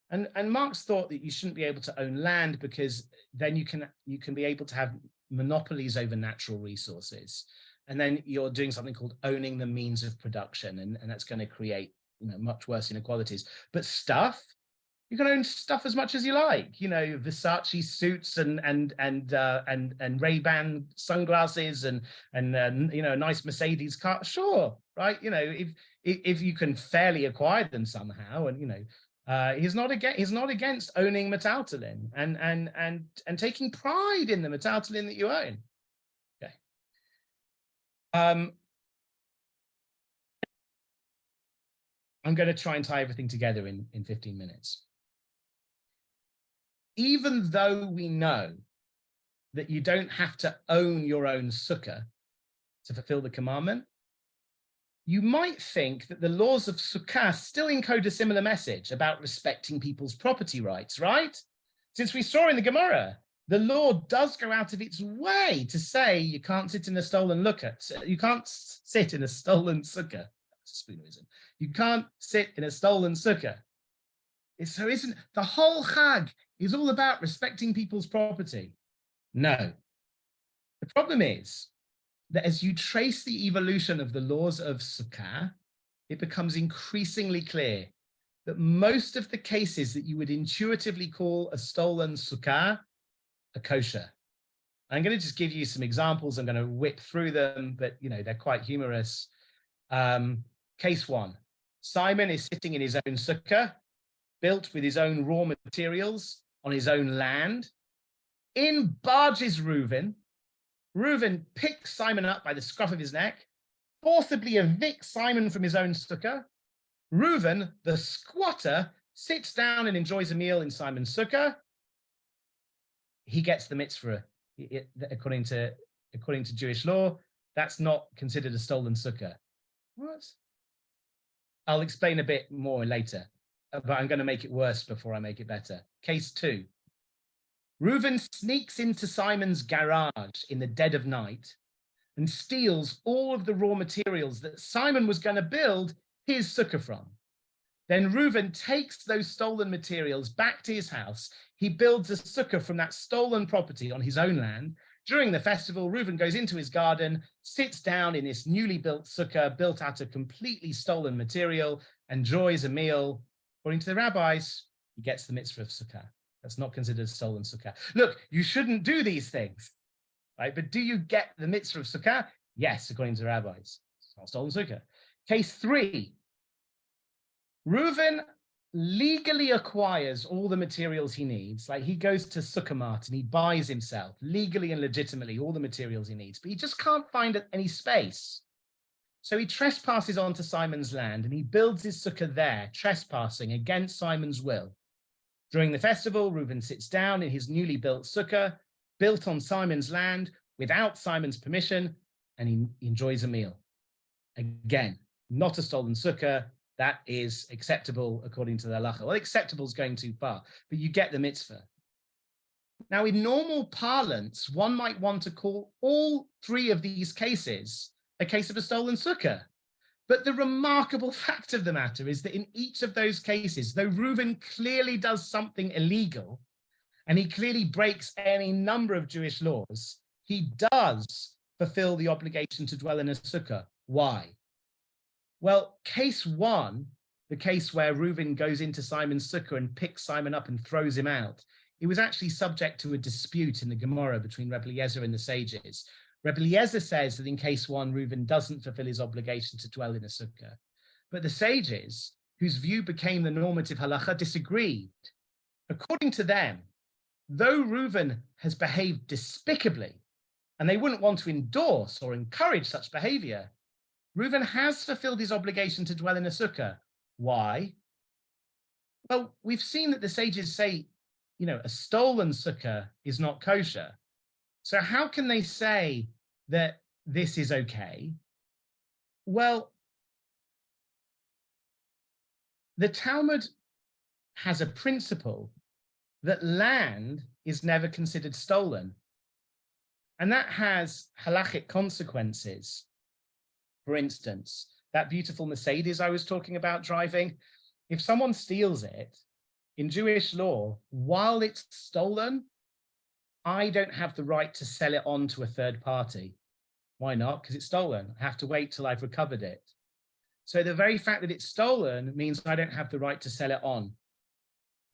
And Marx thought that you shouldn't be able to own land because then you can be able to have monopolies over natural resources. And then you're doing something called owning the means of production, and that's going to create much worse inequalities. But stuff, you can own stuff as much as you like. Versace suits and Ray-Ban sunglasses and a nice Mercedes car. Sure, right? If you can fairly acquire them somehow, and he's not against owning metaltalin and taking pride in the metaltalin that you own. Okay. I'm going to try and tie everything together in 15 minutes. Even though we know that you don't have to own your own sukkah to fulfill the commandment, you might think that the laws of sukkah still encode a similar message about respecting people's property rights, right? Since we saw in the Gemara, the law does go out of its way to say you can't sit in a stolen sukkah. You can't sit in a stolen sukkah. That's a spoonerism. You can't sit in a stolen sukkah. So isn't the whole Chag is all about respecting people's property? No. The problem is that as you trace the evolution of the laws of sukkah, it becomes increasingly clear that most of the cases that you would intuitively call a stolen sukkah are kosher. I'm going to just give you some examples. I'm going to whip through them, but they're quite humorous. Case one, Simon is sitting in his own sukkah, built with his own raw materials on his own land. In barges Reuven. Reuven picks Simon up by the scruff of his neck, forcibly evicts Simon from his own sukkah. Reuven, the squatter, sits down and enjoys a meal in Simon's sukkah. He gets the mitzvah. According to Jewish law, that's not considered a stolen sukkah. What? I'll explain a bit more later, but I'm going to make it worse before I make it better. Case two. Reuven sneaks into Simon's garage in the dead of night and steals all of the raw materials that Simon was going to build his sukkah from. Then Reuven takes those stolen materials back to his house. He builds a sukkah from that stolen property on his own land. During the festival, Reuven goes into his garden, sits down in this newly built sukkah built out of completely stolen material, enjoys a meal. According to the rabbis, he gets the mitzvah of sukkah. That's not considered a stolen sukkah. Look, you shouldn't do these things, right? But do you get the mitzvah of sukkah? Yes, according to the rabbis. It's not stolen sukkah. Case three, Reuven legally acquires all the materials he needs. Like he goes to Sukkah Mart and he buys himself legally and legitimately all the materials he needs, but he just can't find any space. So he trespasses onto Simon's land and he builds his sukkah there, trespassing against Simon's will. During the festival, Reuven sits down in his newly built sukkah, built on Simon's land without Simon's permission, and he enjoys a meal. Again, not a stolen sukkah, that is acceptable according to the halacha. Well, acceptable is going too far, but you get the mitzvah. Now, in normal parlance, one might want to call all three of these cases a case of a stolen sukkah. But the remarkable fact of the matter is that in each of those cases, though Reuven clearly does something illegal, and he clearly breaks any number of Jewish laws, he does fulfill the obligation to dwell in a sukkah. Why? Well, case one, the case where Reuven goes into Simon's sukkah and picks Simon up and throws him out, it was actually subject to a dispute in the Gemara between Rebbe Eliezer and the sages. Rebbe Eliezer says that in case one, Reuven doesn't fulfill his obligation to dwell in a sukkah. But the sages, whose view became the normative halacha, disagreed. According to them, though Reuven has behaved despicably, and they wouldn't want to endorse or encourage such behavior, Reuven has fulfilled his obligation to dwell in a sukkah. Why? Well, we've seen that the sages say, a stolen sukkah is not kosher. So how can they say that this is okay? Well, the Talmud has a principle that land is never considered stolen. And that has halachic consequences. For instance, that beautiful Mercedes I was talking about driving, if someone steals it, in Jewish law, while it's stolen, I don't have the right to sell it on to a third party. Why not? Because it's stolen. I have to wait till I've recovered it. So the very fact that it's stolen means I don't have the right to sell it on.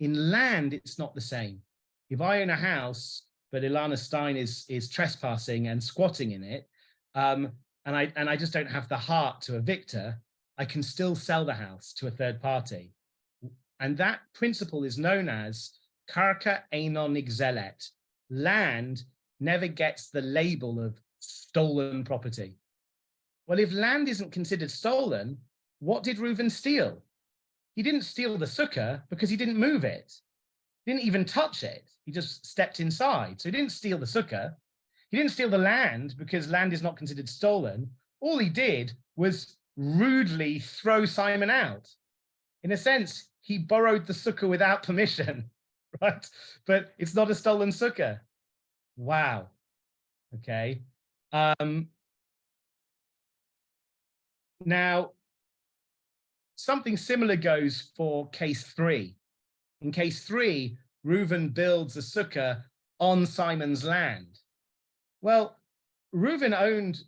In land, it's not the same. If I own a house, but Ilana Stein is trespassing and squatting in it, and I just don't have the heart to evict her, I can still sell the house to a third party. And that principle is known as karka eino nigzelet. Land never gets the label of stolen property. Well, if land isn't considered stolen, what did Reuven steal? He didn't steal the sukkah because he didn't move it. He didn't even touch it. He just stepped inside. So he didn't steal the sukkah. He didn't steal the land because land is not considered stolen. All he did was rudely throw Simon out. In a sense, he borrowed the sukkah without permission, right? But it's not a stolen sukkah. Wow. Okay. Now, something similar goes for case 3. In case 3, Reuven builds a sukkah on Simon's land. Well, Reuven owned,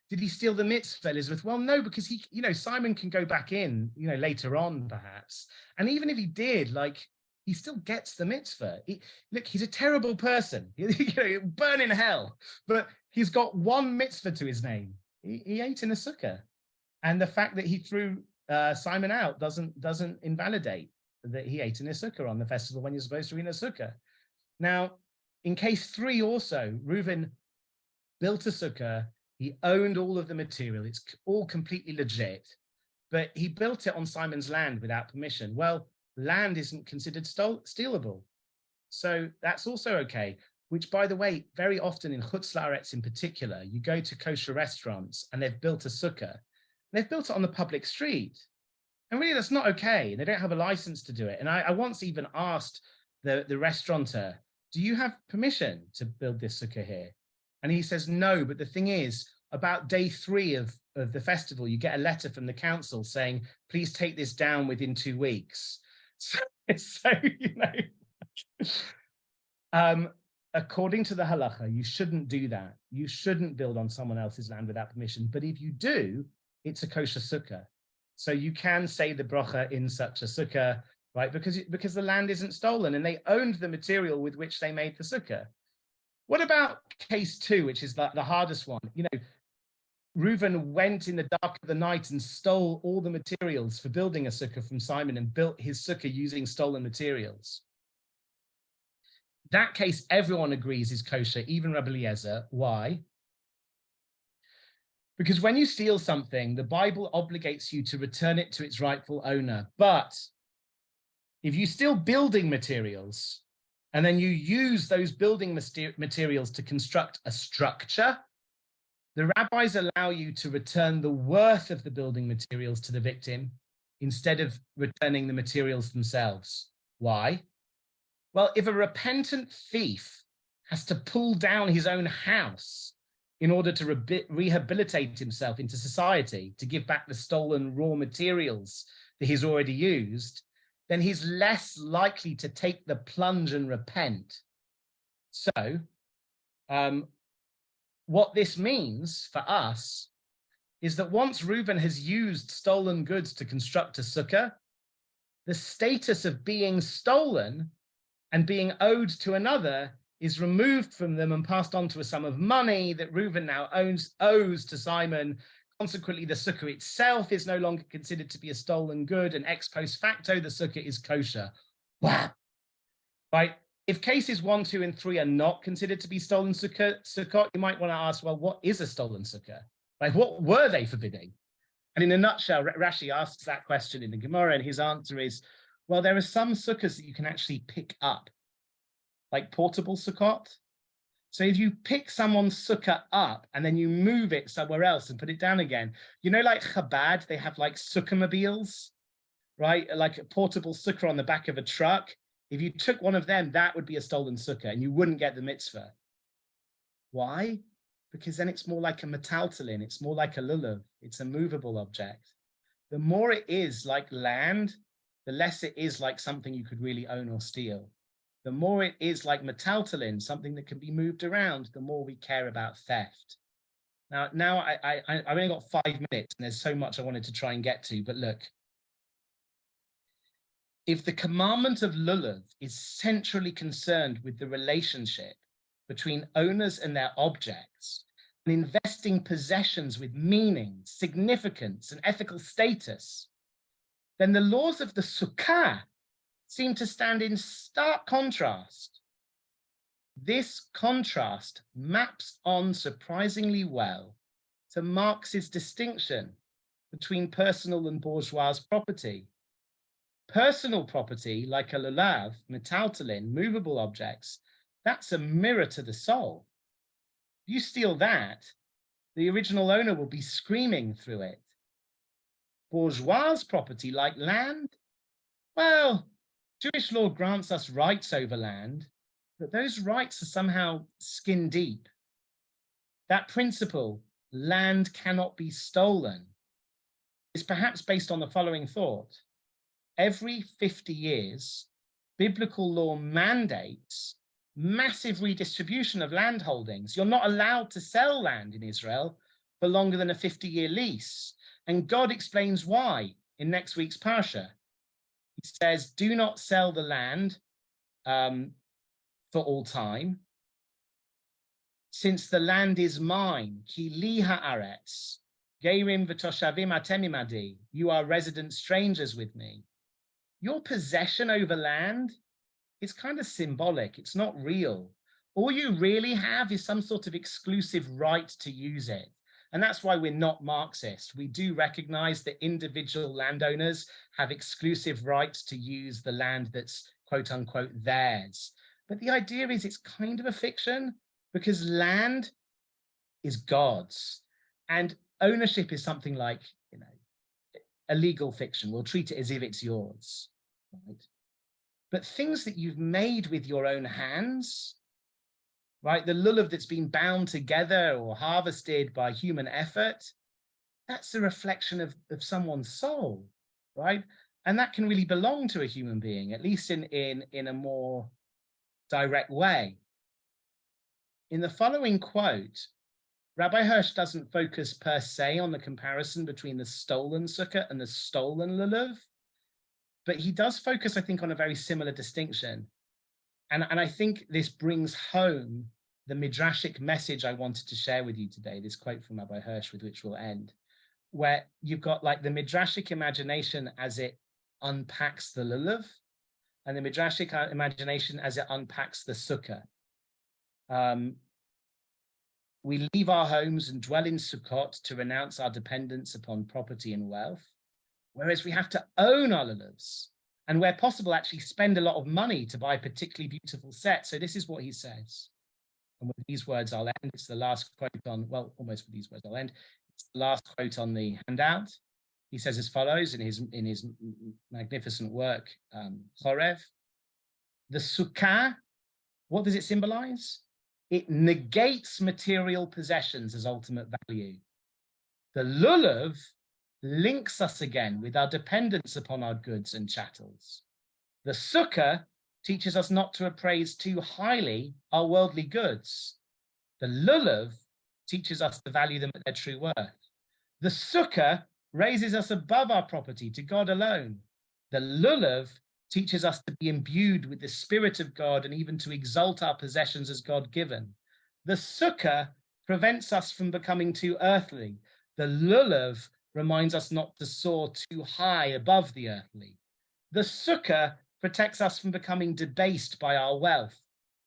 did he steal the mitzvah, Elizabeth? Well, no, because he, Simon can go back in, later on perhaps. And even if he did, he still gets the mitzvah. Look, he's a terrible person. Burn in hell. But he's got one mitzvah to his name. He ate in a sukkah. And the fact that he threw Simon out doesn't invalidate that he ate in a sukkah on the festival when you're supposed to eat in a sukkah. Now, in case 3 also, Reuven built a sukkah. He owned all of the material. It's all completely legit. But he built it on Simon's land without permission. Well, land isn't considered stealable. So that's also okay, which, by the way, very often in Chutz La'aretz in particular, you go to kosher restaurants and they've built a sukkah. They've built it on the public street. And really, that's not okay. They don't have a license to do it. And I once even asked the restaurateur, do you have permission to build this sukkah here? And he says, no, but the thing is, about day 3 of the festival, you get a letter from the council saying, please take this down within 2 weeks. So according to the halacha, you shouldn't do that. You shouldn't build on someone else's land without permission. But if you do, it's a kosher sukkah. So you can say the bracha in such a sukkah, right? Because the land isn't stolen and they owned the material with which they made the sukkah. What about case 2, which is the hardest one? Reuven went in the dark of the night and stole all the materials for building a sukkah from Simon and built his sukkah using stolen materials. That case, everyone agrees is kosher, even Rabbi Eliezer. Why? Because when you steal something, the Bible obligates you to return it to its rightful owner. But if you steal building materials and then you use those building materials to construct a structure, the rabbis allow you to return the worth of the building materials to the victim instead of returning the materials themselves. Why? Well, if a repentant thief has to pull down his own house in order to rehabilitate himself into society, to give back the stolen raw materials that he's already used, then he's less likely to take the plunge and repent. So, what this means for us is that once Reuben has used stolen goods to construct a sukkah, the status of being stolen and being owed to another is removed from them and passed on to a sum of money that Reuben now owes to Simon. Consequently, the sukkah itself is no longer considered to be a stolen good, and ex post facto, the sukkah is kosher. Wow. Right? If cases 1, 2, and 3 are not considered to be stolen sukkot, you might want to ask, well, what is a stolen sukkah? Like, what were they forbidding? And in a nutshell, Rashi asks that question in the Gemara, and his answer is, well, there are some sukkahs that you can actually pick up, like portable sukkot. So if you pick someone's sukkah up and then you move it somewhere else and put it down again, you know, like Chabad, they have like sukkah-mobiles, right? Like a portable sukkah on the back of a truck. If you took one of them, that would be a stolen sukkah and you wouldn't get the mitzvah. Why? Because then it's more like a metaltalin. It's more like a lulav. It's a movable object. The more it is like land, the less it is like something you could really own or steal. The more it is like metaltalin, something that can be moved around, the more we care about theft. Now I've only got 5 minutes and there's so much I wanted to try and get to, but look, if the commandment of lulav is centrally concerned with the relationship between owners and their objects, and investing possessions with meaning, significance, and ethical status, then the laws of the sukkah seem to stand in stark contrast. This contrast maps on surprisingly well to Marx's distinction between personal and bourgeois property. Personal property, like a lulav, metaltalin, movable objects, that's a mirror to the soul. If you steal that, the original owner will be screaming through it. Bourgeois property, like land, well, Jewish law grants us rights over land, but those rights are somehow skin deep. That principle, land cannot be stolen, is perhaps based on the following thought. Every 50 years, biblical law mandates massive redistribution of land holdings. You're not allowed to sell land in Israel for longer than a 50-year lease. And God explains why in next week's Parashah. He says, do not sell the land for all time, since the land is mine. Ki li haaretz, geirim v'toshavim atem imadi. You are resident strangers with me. Your possession over land is kind of symbolic. It's not real. All you really have is some sort of exclusive right to use it. And that's why we're not Marxist. We do recognize that individual landowners have exclusive rights to use the land that's quote unquote theirs. But the idea is it's kind of a fiction because land is God's and ownership is something like, you know, a legal fiction. We'll treat it as if it's yours, right? But things that you've made with your own hands, right? The lulav that's been bound together or harvested by human effort, that's a reflection of someone's soul, right? And that can really belong to a human being, at least in a more direct way. In the following quote, Rabbi Hirsch doesn't focus per se on the comparison between the stolen sukkah and the stolen lulav, but he does focus, I think, on a very similar distinction. And I think this brings home the midrashic message I wanted to share with you today, this quote from Rabbi Hirsch, with which we'll end, where you've got like the midrashic imagination as it unpacks the lulav, and the midrashic imagination as it unpacks the sukkah. We leave our homes and dwell in Sukkot to renounce our dependence upon property and wealth, whereas we have to own our lulavs, and where possible, actually spend a lot of money to buy a particularly beautiful set. So this is what he says. And with these words, I'll end. It's the last quote on, well, almost with these words, I'll end. It's the last quote on the handout. he says as follows in his magnificent work, Chorev. The sukkah, what does it symbolize? It negates material possessions as ultimate value. The lulav links us again with our dependence upon our goods and chattels. The sukkah teaches us not to appraise too highly our worldly goods. The lulav teaches us to value them at their true worth. The sukkah raises us above our property to God alone. The lulav teaches us to be imbued with the Spirit of God and even to exalt our possessions as God-given. The sukkah prevents us from becoming too earthly. The lulav reminds us not to soar too high above the earthly. The sukkah protects us from becoming debased by our wealth.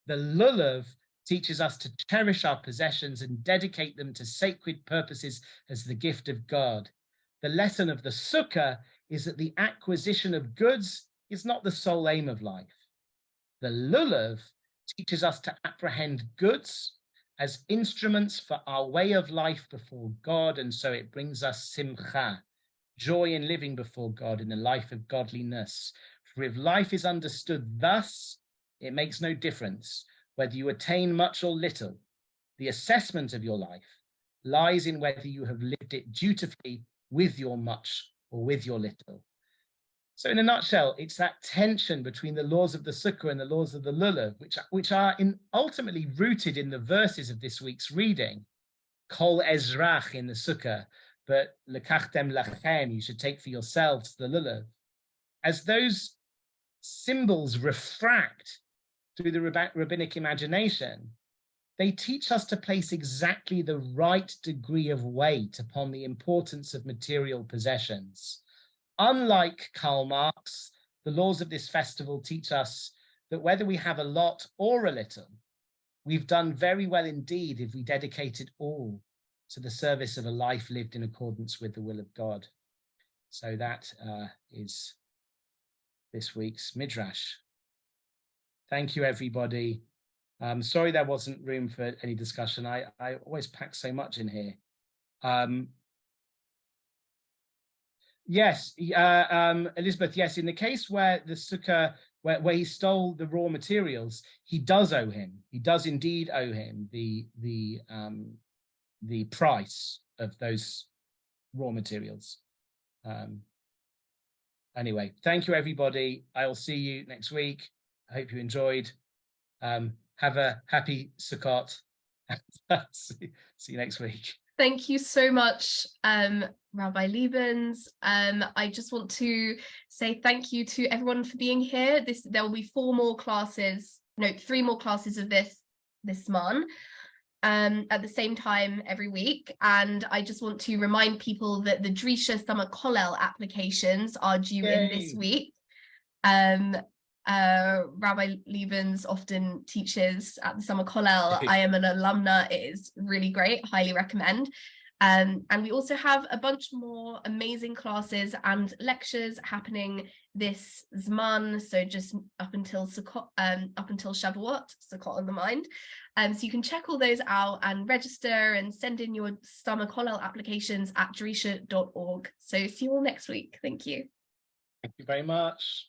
The lulav teaches us to cherish our possessions and dedicate them to sacred purposes as the gift of God. The lesson of the sukkah is that the acquisition of goods is not the sole aim of life. The lulav teaches us to apprehend goods as instruments for our way of life before God, and so it brings us simcha, joy in living before God in a life of godliness. For if life is understood thus, it makes no difference whether you attain much or little. The assessment of your life lies in whether you have lived it dutifully with your much or with your little. So in a nutshell, it's that tension between the laws of the sukkah and the laws of the lulav, which are ultimately rooted in the verses of this week's reading. Kol ezrach in the sukkah, but lekachtem lachem, you should take for yourselves the lulav. As those symbols refract through the rabbinic imagination, they teach us to place exactly the right degree of weight upon the importance of material possessions. Unlike Karl Marx, the laws of this festival teach us that whether we have a lot or a little, we've done very well indeed if we dedicate it all to the service of a life lived in accordance with the will of God. So that is this week's Midrash. Thank you, everybody. Sorry there wasn't room for any discussion. I always pack so much in here. Yes, Elizabeth, yes, in the case where the sukkah, where he stole the raw materials, he does owe him. He does indeed owe him the price of those raw materials. Anyway, thank you, everybody. I'll see you next week. I hope you enjoyed. Have a happy Sukkot. See you next week. Thank you so much, Rabbi Lebens. I just want to say thank you to everyone for being here. There will be 3 more classes of this month at the same time every week. And I just want to remind people that the Drisha Summer Kollel applications are due in this week. Rabbi Lebens often teaches at the Summer Kollel. I am an alumna. It is really great. Highly recommend. And we also have a bunch more amazing classes and lectures happening this Zman. So just up until Shavuot, Sukkot on the mind. So you can check all those out and register and send in your Summer Kollel applications at drisha.org. So see you all next week. Thank you. Thank you very much.